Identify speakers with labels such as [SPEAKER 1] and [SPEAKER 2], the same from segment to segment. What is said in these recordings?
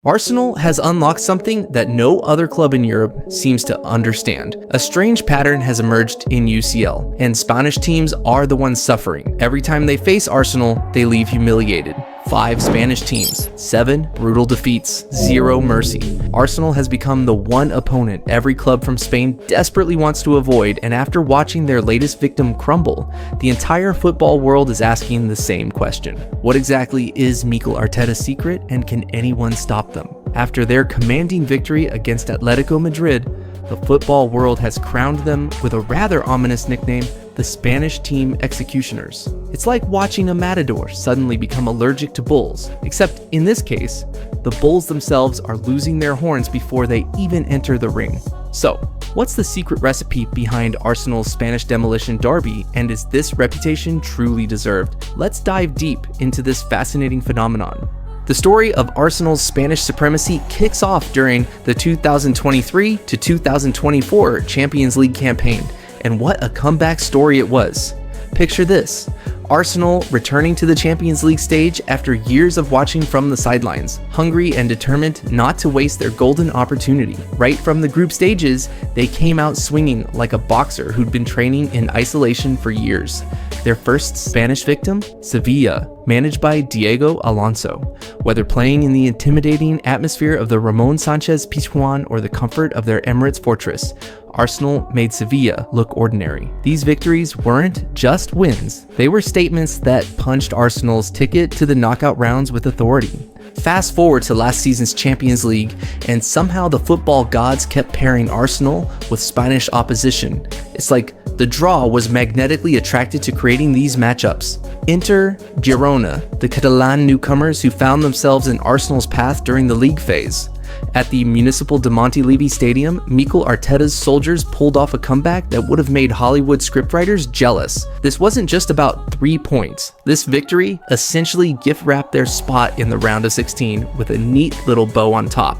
[SPEAKER 1] Arsenal has unlocked something that no other club in Europe seems to understand. A strange pattern has emerged in UCL, and Spanish teams are the ones suffering. Every time they face Arsenal, they leave humiliated. 5 Spanish teams, 7 brutal defeats, 0 mercy. Arsenal has become the one opponent every club from Spain desperately wants to avoid, and after watching their latest victim crumble, the entire football world is asking the same question. What exactly is Mikel Arteta's secret, and can anyone stop them? After their commanding victory against Atletico Madrid, the football world has crowned them with a rather ominous nickname, the Spanish Team Executioners. It's like watching a matador suddenly become allergic to bulls, except in this case, the bulls themselves are losing their horns before they even enter the ring. So, what's the secret recipe behind Arsenal's Spanish demolition derby, and is this reputation truly deserved? Let's dive deep into this fascinating phenomenon. The story of Arsenal's Spanish supremacy kicks off during the 2023 to 2024 Champions League campaign, and what a comeback story it was. Picture this: Arsenal returning to the Champions League stage after years of watching from the sidelines, hungry and determined not to waste their golden opportunity. Right from the group stages, they came out swinging like a boxer who'd been training in isolation for years. Their first Spanish victim, Sevilla, managed by Diego Alonso. Whether playing in the intimidating atmosphere of the Ramon Sanchez Pizjuan or the comfort of their Emirates fortress, Arsenal made Sevilla look ordinary. These victories weren't just wins, they were statements that punched Arsenal's ticket to the knockout rounds with authority. Fast forward to last season's Champions League, and somehow the football gods kept pairing Arsenal with Spanish opposition. It's like the draw was magnetically attracted to creating these matchups. Enter Girona, the Catalan newcomers who found themselves in Arsenal's path during the league phase. At the Municipal de Montilivi Stadium, Mikel Arteta's soldiers pulled off a comeback that would have made Hollywood scriptwriters jealous. This wasn't just about 3 points. This victory essentially gift-wrapped their spot in the round of 16 with a neat little bow on top.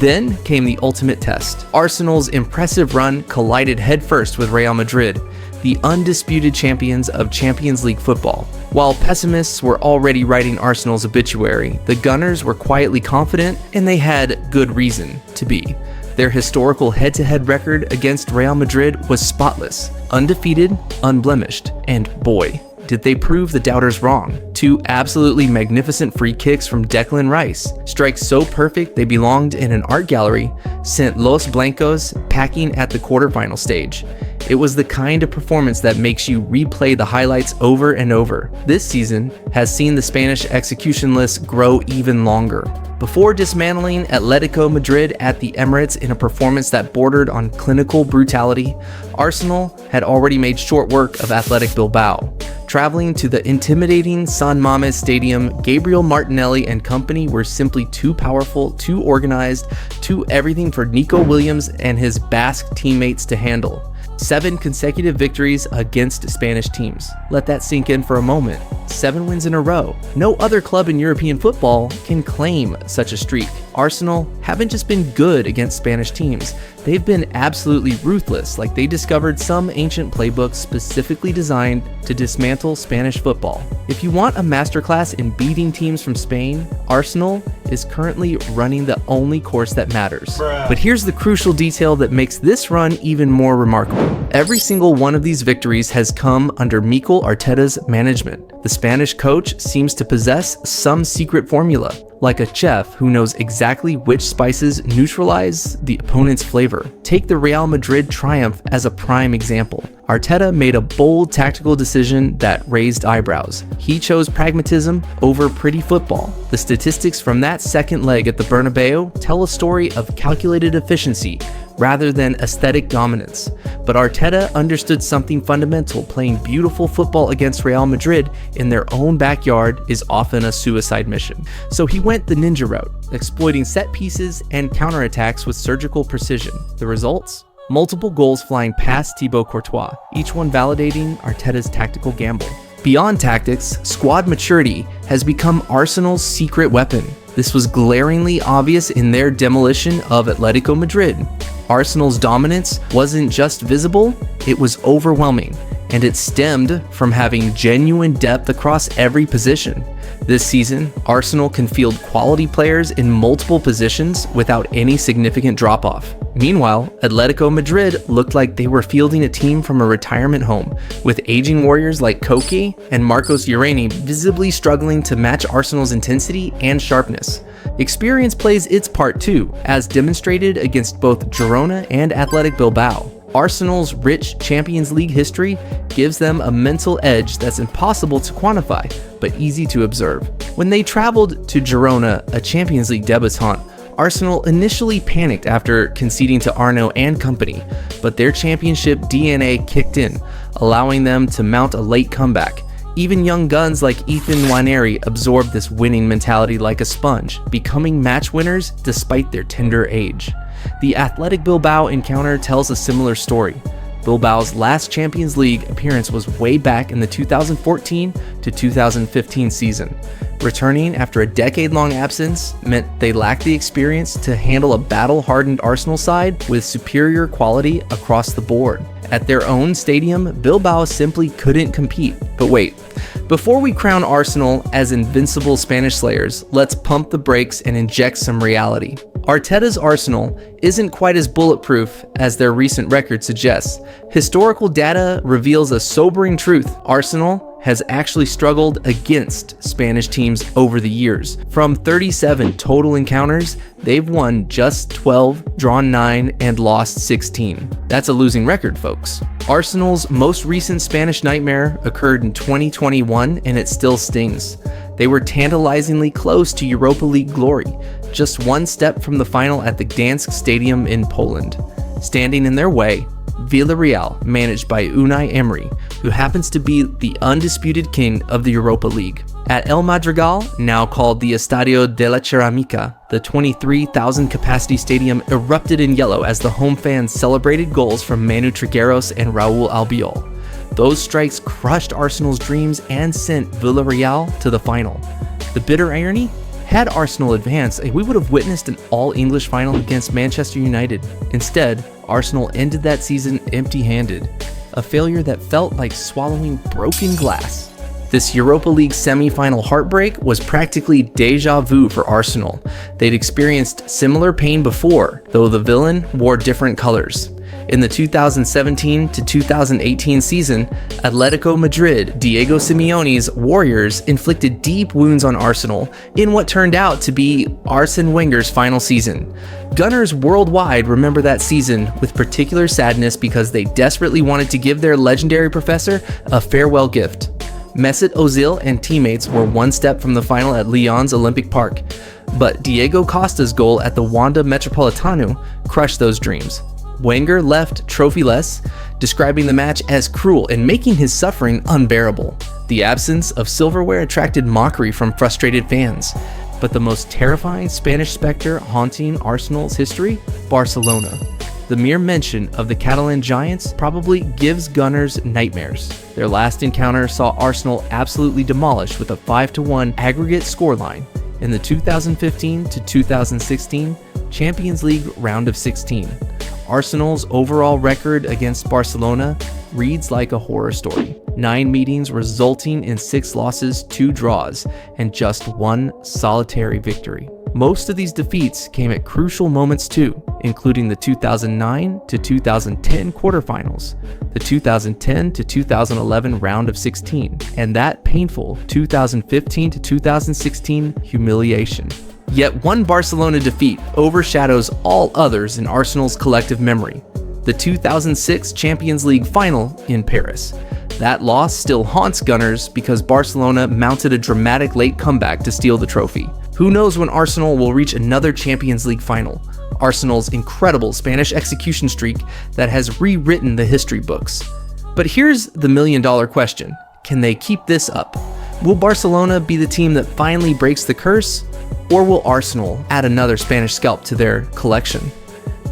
[SPEAKER 1] Then came the ultimate test. Arsenal's impressive run collided headfirst with Real Madrid, the undisputed champions of Champions League football. While pessimists were already writing Arsenal's obituary, the Gunners were quietly confident, and they had good reason to be. Their historical head-to-head record against Real Madrid was spotless, undefeated, unblemished, and boy, did they prove the doubters wrong. 2 absolutely magnificent free kicks from Declan Rice, strikes so perfect they belonged in an art gallery, sent Los Blancos packing at the quarterfinal stage. It was the kind of performance that makes you replay the highlights over and over. This season has seen the Spanish execution list grow even longer. Before dismantling Atletico Madrid at the Emirates in a performance that bordered on clinical brutality, Arsenal had already made short work of Athletic Bilbao. Traveling to the intimidating San Mamés Stadium, Gabriel Martinelli and company were simply too powerful, too organized, too everything for Nico Williams and his Basque teammates to handle. 7 consecutive victories against Spanish teams. Let that sink in for a moment. 7 wins in a row. No other club in European football can claim such a streak. Arsenal haven't just been good against Spanish teams, they've been absolutely ruthless, like they discovered some ancient playbook specifically designed to dismantle Spanish football. If you want a masterclass in beating teams from Spain, Arsenal is currently running the only course that matters. But here's the crucial detail that makes this run even more remarkable. Every single one of these victories has come under Mikel Arteta's management. The Spanish coach seems to possess some secret formula, like a chef who knows exactly which spices neutralize the opponent's flavor. Take the Real Madrid triumph as a prime example. Arteta made a bold tactical decision that raised eyebrows. He chose pragmatism over pretty football. The statistics from that second leg at the Bernabeu tell a story of calculated efficiency rather than aesthetic dominance. But Arteta understood something fundamental: playing beautiful football against Real Madrid in their own backyard is often a suicide mission. So he went the ninja route, exploiting set pieces and counterattacks with surgical precision. The results? Multiple goals flying past Thibaut Courtois, each one validating Arteta's tactical gamble. Beyond tactics, squad maturity has become Arsenal's secret weapon. This was glaringly obvious in their demolition of Atletico Madrid. Arsenal's dominance wasn't just visible, it was overwhelming. and it stemmed from having genuine depth across every position. This season, Arsenal can field quality players in multiple positions without any significant drop-off. Meanwhile, Atletico Madrid looked like they were fielding a team from a retirement home, with aging warriors like Koke and Marcos Llorente visibly struggling to match Arsenal's intensity and sharpness. Experience plays its part too, as demonstrated against both Girona and Athletic Bilbao. Arsenal's rich Champions League history gives them a mental edge that's impossible to quantify, but easy to observe. When they traveled to Girona, a Champions League debutant, Arsenal initially panicked after conceding to Arnaud and company, but their championship DNA kicked in, allowing them to mount a late comeback. Even young guns like Ethan Nwaneri absorbed this winning mentality like a sponge, becoming match winners despite their tender age. The Athletic Bilbao encounter tells a similar story. Bilbao's last Champions League appearance was way back in the 2014 to 2015 season. Returning after a decade-long absence meant they lacked the experience to handle a battle-hardened Arsenal side with superior quality across the board. At their own stadium, Bilbao simply couldn't compete. But wait, before we crown Arsenal as invincible Spanish slayers, let's pump the brakes and inject some reality. Arteta's Arsenal isn't quite as bulletproof as their recent record suggests. Historical data reveals a sobering truth. Arsenal has actually struggled against Spanish teams over the years. From 37 total encounters, they've won just 12, drawn 9, and lost 16. That's a losing record, folks. Arsenal's most recent Spanish nightmare occurred in 2021, and it still stings. They were tantalizingly close to Europa League glory, just one step from the final at the Gdansk Stadium in Poland. Standing in their way, Villarreal, managed by Unai Emery, who happens to be the undisputed king of the Europa League. At El Madrigal, now called the Estadio de la Ceramica, the 23,000 capacity stadium erupted in yellow as the home fans celebrated goals from Manu Trigueros and Raul Albiol. Those strikes crushed Arsenal's dreams and sent Villarreal to the final. The bitter irony? Had Arsenal advanced, we would have witnessed an all-English final against Manchester United. Instead, Arsenal ended that season empty-handed, a failure that felt like swallowing broken glass. This Europa League semi-final heartbreak was practically déjà vu for Arsenal. They'd experienced similar pain before, though the villain wore different colors. In the 2017 to 2018 season, Atletico Madrid, Diego Simeone's Warriors, inflicted deep wounds on Arsenal in what turned out to be Arsene Wenger's final season. Gunners worldwide remember that season with particular sadness because they desperately wanted to give their legendary professor a farewell gift. Mesut Ozil and teammates were one step from the final at Lyon's Olympic Park, but Diego Costa's goal at the Wanda Metropolitano crushed those dreams. Wenger left trophyless, describing the match as cruel and making his suffering unbearable. The absence of silverware attracted mockery from frustrated fans. But the most terrifying Spanish specter haunting Arsenal's history? Barcelona. The mere mention of the Catalan Giants probably gives Gunners nightmares. Their last encounter saw Arsenal absolutely demolished with a 5-1 aggregate scoreline in the 2015 to 2016 Champions League round of 16. Arsenal's overall record against Barcelona reads like a horror story. 9 meetings resulting in 6 losses, 2 draws, and just 1 solitary victory. Most of these defeats came at crucial moments too, including the 2009 to 2010 quarterfinals, the 2010 to 2011 round of 16, and that painful 2015 to 2016 humiliation. Yet one Barcelona defeat overshadows all others in Arsenal's collective memory: the 2006 Champions League final in Paris. That loss still haunts Gunners because Barcelona mounted a dramatic late comeback to steal the trophy. Who knows when Arsenal will reach another Champions League final? Arsenal's incredible Spanish execution streak that has rewritten the history books. But here's the million-dollar question: can they keep this up? Will Barcelona be the team that finally breaks the curse? Or will Arsenal add another Spanish scalp to their collection?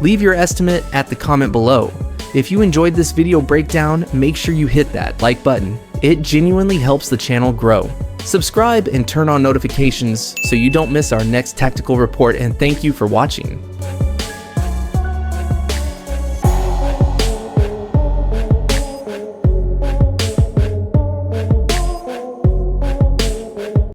[SPEAKER 1] Leave your estimate at the comment below. If you enjoyed this video breakdown, make sure you hit that like button. It genuinely helps the channel grow. Subscribe and turn on notifications so you don't miss our next tactical report, and thank you for watching.